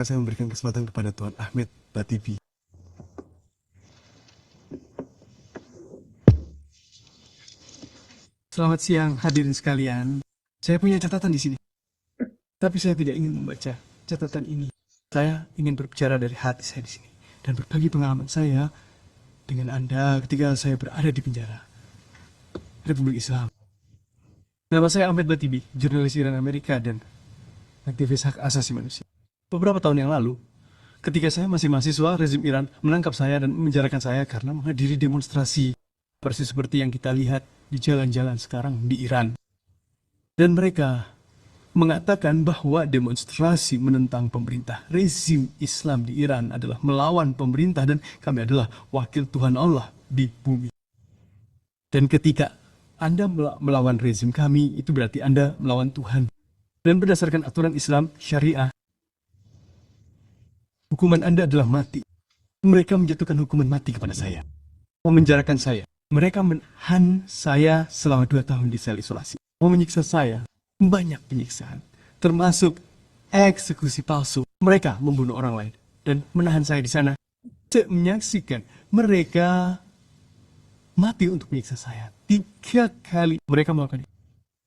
Saya memberikan kesempatan kepada Tuan Ahmed Batibi. Selamat siang hadirin sekalian. Saya punya catatan di sini. Tapi saya tidak ingin membaca catatan ini. Saya ingin berbicara dari hati saya di sini dan berbagi pengalaman saya dengan Anda ketika saya berada di penjara Republik Islam. Nama saya Ahmed Batibi, jurnalis Iran Amerika dan aktivis hak asasi manusia. Beberapa tahun yang lalu, ketika saya masih mahasiswa, rezim Iran menangkap saya dan memenjarakan saya karena menghadiri demonstrasi persis seperti yang kita lihat di jalan-jalan sekarang di Iran. Dan mereka mengatakan bahwa demonstrasi menentang pemerintah rezim Islam di Iran adalah melawan pemerintah dan kami adalah wakil Tuhan Allah di bumi. Dan ketika Anda melawan rezim kami, itu berarti Anda melawan Tuhan. Dan berdasarkan aturan Islam syariah, hukuman Anda adalah mati. Mereka menjatuhkan hukuman mati kepada saya, memenjarakan saya. Mereka menahan saya selama 2 tahun di sel isolasi. Mau menyiksa saya, banyak penyiksaan, termasuk eksekusi palsu. Mereka membunuh orang lain dan menahan saya di sana. Saya menyaksikan mereka mati untuk menyiksa saya. 3 kali mereka melakukan itu.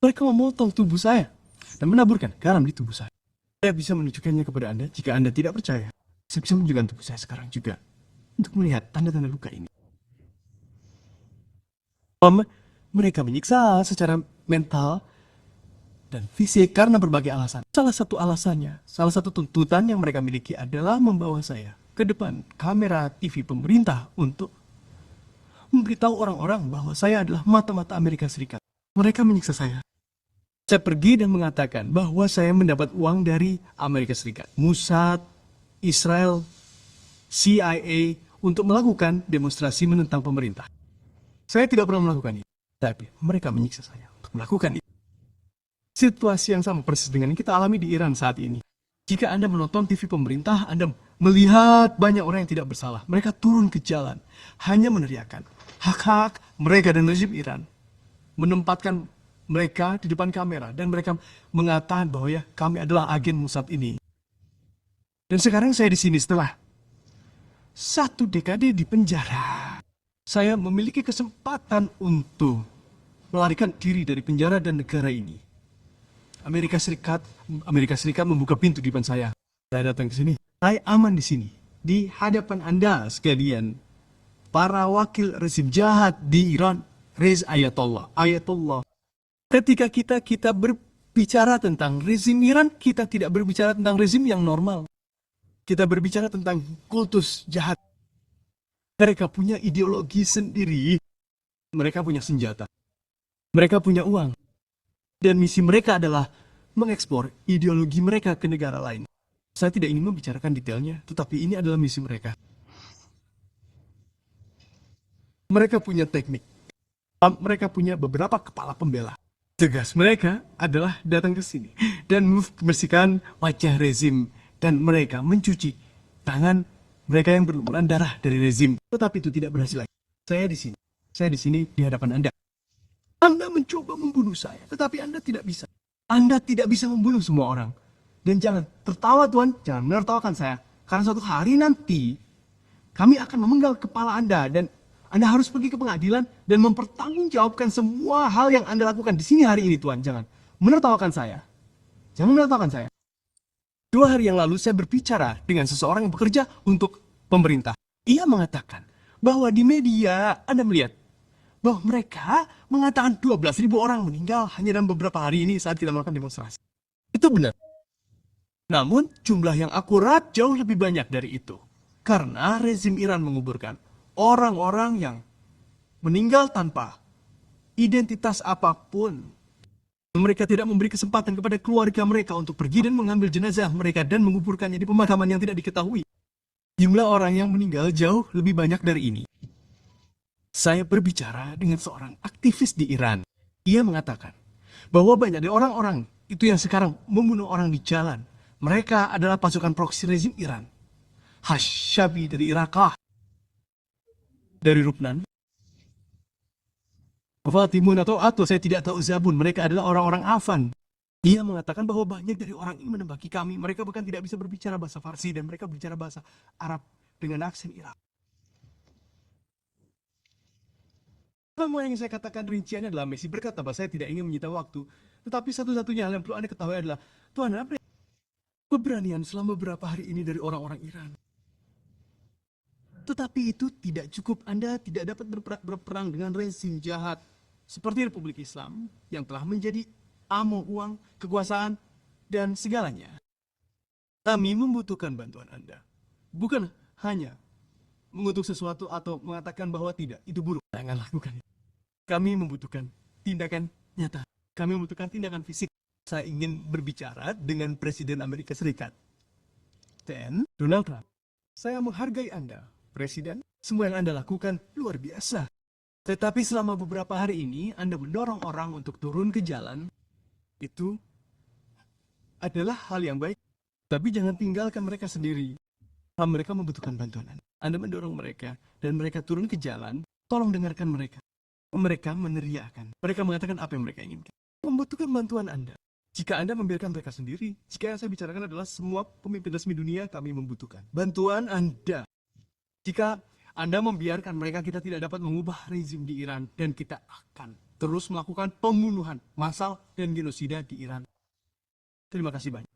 Mereka memotong tubuh saya dan menaburkan garam di tubuh saya. Saya bisa menunjukkannya kepada Anda jika Anda tidak percaya. Saya bisa menunjukkan tubuh saya sekarang juga untuk melihat tanda-tanda luka ini. Mereka menyiksa secara mental dan fisik karena berbagai alasan. Salah satu alasannya, salah satu tuntutan yang mereka miliki adalah membawa saya ke depan kamera TV pemerintah untuk memberitahu orang-orang bahwa saya adalah mata-mata Amerika Serikat. Mereka menyiksa saya. Saya pergi dan mengatakan bahwa saya mendapat uang dari Amerika Serikat, Mossad, Israel, CIA untuk melakukan demonstrasi menentang pemerintah. Saya tidak pernah melakukan itu, tapi mereka menyiksa saya untuk melakukan itu. Situasi yang sama persis dengan yang kita alami di Iran saat ini. Jika Anda menonton TV pemerintah, Anda melihat banyak orang yang tidak bersalah. Mereka turun ke jalan, hanya meneriakan hak-hak mereka dan rezim Iran. Menempatkan mereka di depan kamera dan mereka mengatakan bahwa ya kami adalah agen Mossad ini. Dan sekarang saya di sini setelah 1 dekade di penjara. Saya memiliki kesempatan untuk melarikan diri dari penjara dan negara ini. Amerika Serikat membuka pintu di depan saya. Saya datang ke sini. Saya aman di sini, di hadapan Anda sekalian. Para wakil rezim jahat di Iran, Reza Ayatollah. Ketika kita berbicara tentang rezim Iran, kita tidak berbicara tentang rezim yang normal. Kita berbicara tentang kultus jahat. Mereka punya ideologi sendiri. Mereka punya senjata. Mereka punya uang. Dan misi mereka adalah mengeksplor ideologi mereka ke negara lain. Saya tidak ingin membicarakan detailnya, tetapi ini adalah misi mereka. Mereka punya teknik. Mereka punya beberapa kepala pembela. Tugas mereka adalah datang ke sini dan membersihkan wajah rezim. Dan mereka mencuci tangan mereka yang berlumuran darah dari rezim. Tetapi itu tidak berhasil lagi. Saya di sini. Saya di sini di hadapan Anda. Anda mencoba membunuh saya, tetapi Anda tidak bisa. Anda tidak bisa membunuh semua orang. Dan jangan tertawa Tuhan, jangan menertawakan saya. Karena suatu hari nanti, kami akan memenggal kepala Anda. Dan Anda harus pergi ke pengadilan dan mempertanggungjawabkan semua hal yang Anda lakukan di sini hari ini Tuhan. Jangan menertawakan saya. Jangan menertawakan saya. 2 hari yang lalu saya berbicara dengan seseorang yang bekerja untuk pemerintah. Ia mengatakan bahwa di media Anda melihat bahwa mereka mengatakan 12.000 orang meninggal hanya dalam beberapa hari ini saat kita melakukan demonstrasi. Itu benar. Namun jumlah yang akurat jauh lebih banyak dari itu. Karena rezim Iran menguburkan orang-orang yang meninggal tanpa identitas apapun. Mereka tidak memberi kesempatan kepada keluarga mereka untuk pergi dan mengambil jenazah mereka dan menguburkannya di pemakaman yang tidak diketahui. Jumlah orang yang meninggal jauh lebih banyak dari ini. Saya berbicara dengan seorang aktivis di Iran. Ia mengatakan bahwa banyak dari orang-orang itu yang sekarang membunuh orang di jalan. Mereka adalah pasukan proksi rezim Iran. Hashabi dari Irak, dari Lubnan, Fatimun atau saya tidak tahu Zabun. Mereka adalah orang-orang Afan. Ia mengatakan bahwa banyak dari orang ini menembaki kami. Mereka bahkan tidak bisa berbicara bahasa Farsi dan mereka berbicara bahasa Arab dengan aksen Irak. Semua yang saya katakan rinciannya adalah Messi berkata bahwa saya tidak ingin menyita waktu. Tetapi satu-satunya hal yang perlu Anda ketahui adalah, Tuhan, apa keberanian selama beberapa hari ini dari orang-orang Iran. Tetapi itu tidak cukup. Anda tidak dapat berperang dengan rezim jahat seperti Republik Islam yang telah menjadi amo uang, kekuasaan, dan segalanya. Kami membutuhkan bantuan Anda. Bukan hanya mengutuk sesuatu atau mengatakan bahwa tidak, itu buruk. Jangan lakukan itu. Kami membutuhkan tindakan nyata. Kami membutuhkan tindakan fisik. Saya ingin berbicara dengan Presiden Amerika Serikat. Dan Donald Trump. Saya menghargai Anda, Presiden. Semua yang Anda lakukan luar biasa. Tetapi selama beberapa hari ini, Anda mendorong orang untuk turun ke jalan. Itu adalah hal yang baik. Tapi jangan tinggalkan mereka sendiri. Mereka membutuhkan bantuan Anda. Anda mendorong mereka, dan mereka turun ke jalan. Tolong dengarkan mereka. Mereka meneriakkan. Mereka mengatakan apa yang mereka inginkan. Membutuhkan bantuan Anda. Jika Anda membiarkan mereka sendiri, jika yang saya bicarakan adalah semua pemimpin resmi dunia, kami membutuhkan bantuan Anda. Jika Anda membiarkan mereka, kita tidak dapat mengubah rezim di Iran, dan kita akan terus melakukan pembunuhan massal dan genosida di Iran. Terima kasih banyak.